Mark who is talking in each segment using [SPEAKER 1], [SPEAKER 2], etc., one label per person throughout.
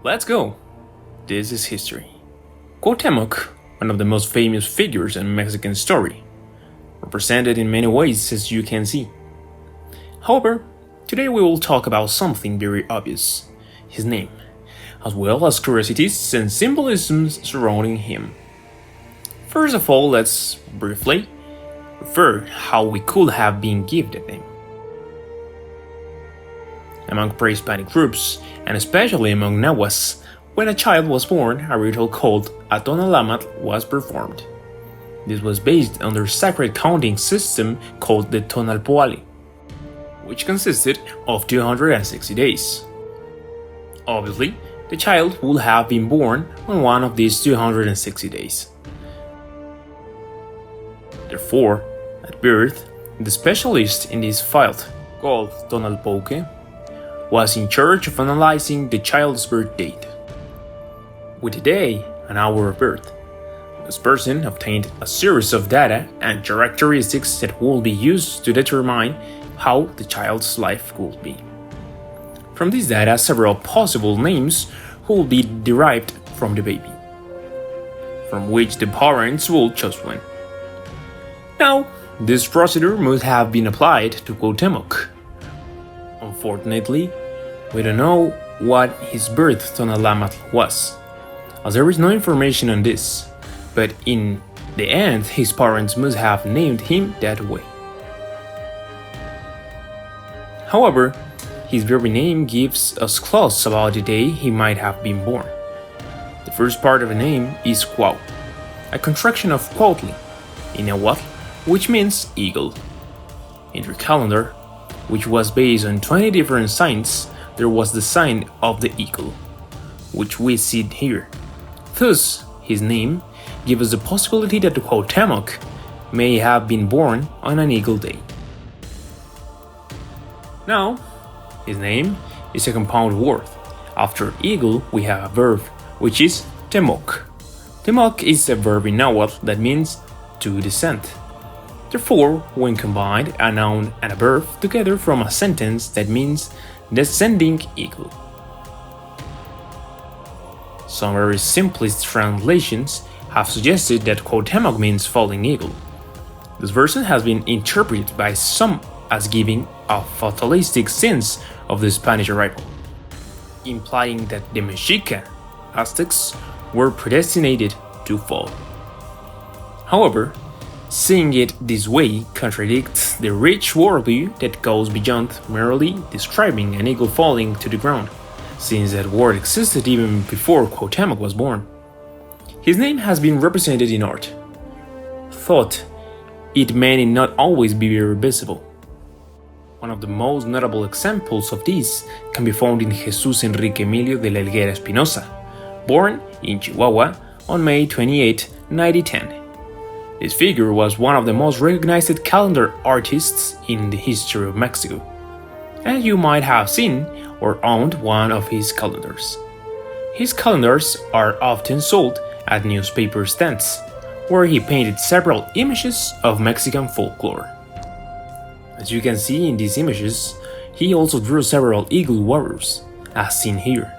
[SPEAKER 1] Let's go! This is history. Cuauhtémoc, one of the most famous figures in Mexican story, represented in many ways as you can see. However, today we will talk about something very obvious, his name, as well as curiosities and symbolisms surrounding him. First of all, let's briefly refer how we could have been given that name. Among pre-Hispanic groups, and especially among Nahuas, when a child was born, a ritual called a TONALAMATL was performed. This was based on their sacred counting system called the Tonamatl, which consisted of 260 days. Obviously, the child would have been born on one of these 260 days. Therefore, at birth, the specialist in this field, called Tonalpoque, was in charge of analyzing the child's birth date. With the day and hour of birth, this person obtained a series of data and characteristics that will be used to determine how the child's life will be. From this data, several possible names will be derived from the baby, from which the parents will choose one. Now, this procedure must have been applied to Cuauhtémoc. Unfortunately, we don't know what his birth Tonalamatl was, as there is no information on this, but in the end his parents must have named him that way. However, his very name gives us clues about the day he might have been born. The first part of the name is Cuau, a contraction of Cuautli, in Nahuatl, which means eagle. In their calendar, which was based on 20 different signs, there was the sign of the eagle, which we see here. Thus, his name gives us the possibility that Cuauhtémoc may have been born on an eagle day. Now, his name is a compound word. After eagle, we have a verb, which is temoc. Temoc is a verb in Nahuatl that means to descend. Therefore, when combined, a noun and a verb together form a sentence that means descending eagle. Some very simplest translations have suggested that Cuauhtémoc means falling eagle. This version has been interpreted by some as giving a fatalistic sense of the Spanish arrival, implying that the Mexica, Aztecs, were predestinated to fall. However, seeing it this way contradicts the rich worldview that goes beyond merely describing an eagle falling to the ground, since that word existed even before Cuauhtémoc was born. His name has been represented in art, thought it may not always be very visible. One of the most notable examples of this can be found in Jesús Enrique Emilio de la Higuera Espinosa, born in Chihuahua on May 28, 1910. This figure was one of the most recognized calendar artists in the history of Mexico, and you might have seen or owned one of his calendars. His calendars are often sold at newspaper stands, where he painted several images of Mexican folklore. As you can see in these images, he also drew several eagle warriors, as seen here.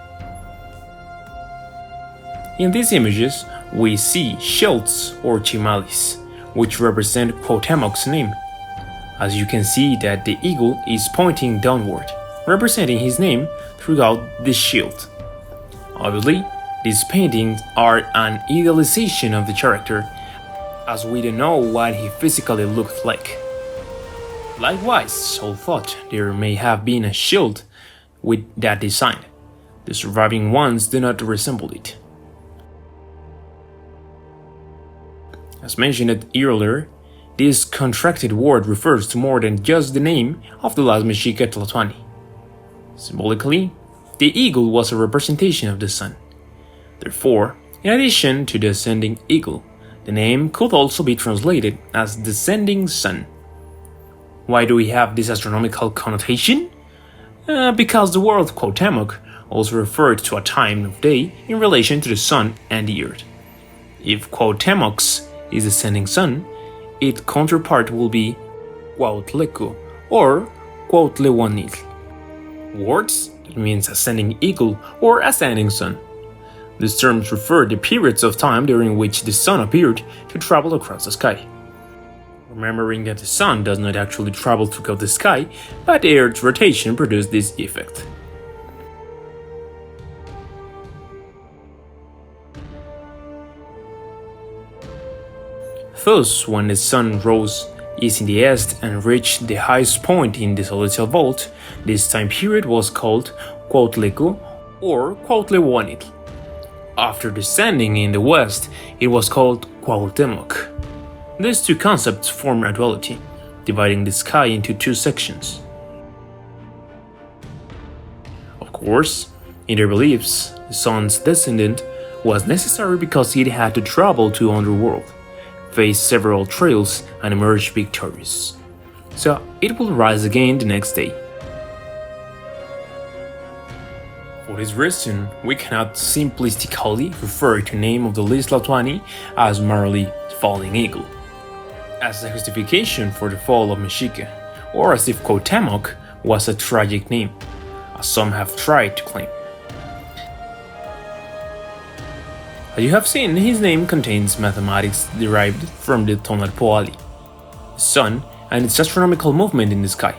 [SPEAKER 1] In these images, we see shields or chimales, which represent Cuauhtémoc's name. As you can see that the eagle is pointing downward, representing his name throughout the shield. Obviously, these paintings are an idealization of the character, as we don't know what he physically looked like. Likewise, some thought there may have been a shield with that design. The surviving ones do not resemble it. As mentioned earlier, this contracted word refers to more than just the name of the last Mexica Tlatoani. Symbolically, the eagle was a representation of the sun. Therefore, in addition to the ascending eagle, the name could also be translated as descending sun. Why do we have this astronomical connotation? Because the word Cuauhtémoc also referred to a time of day in relation to the sun and the earth. If Cuauhtémoc's is descending sun, its counterpart will be Cuautleco or Cuautlehuanitl. Words It means ascending eagle or ascending sun. These terms refer to periods of time during which the sun appeared to travel across the sky. Remembering that the sun does not actually travel throughout the sky, but the Earth's rotation produced this effect. Thus, when the sun rose east in the east and reached the highest point in the celestial vault, this time period was called Cuauhtleco or Cuauhtémoc. After descending in the west, it was called Cuauhtémoc. These two concepts form a duality, dividing the sky into two sections. Of course, in their beliefs, the sun's descendant was necessary because it had to travel to underworld, face several trials, and emerge victorious. So it will rise again the next day. For this reason, we cannot simplistically refer to the name of the least Tlatoani as merely falling eagle, as a justification for the fall of Mexica, or as if Cuauhtemoc was a tragic name, as some have tried to claim. As you have seen, his name contains mathematics derived from the Tonamatl, the sun and its astronomical movement in the sky,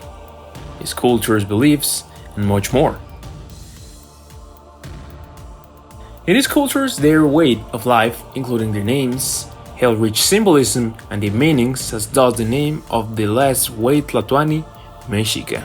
[SPEAKER 1] his culture's beliefs, and much more. In these cultures, their way of life, including their names, held rich symbolism and deep meanings, as does the name of the less white Tlatoani, Mexica.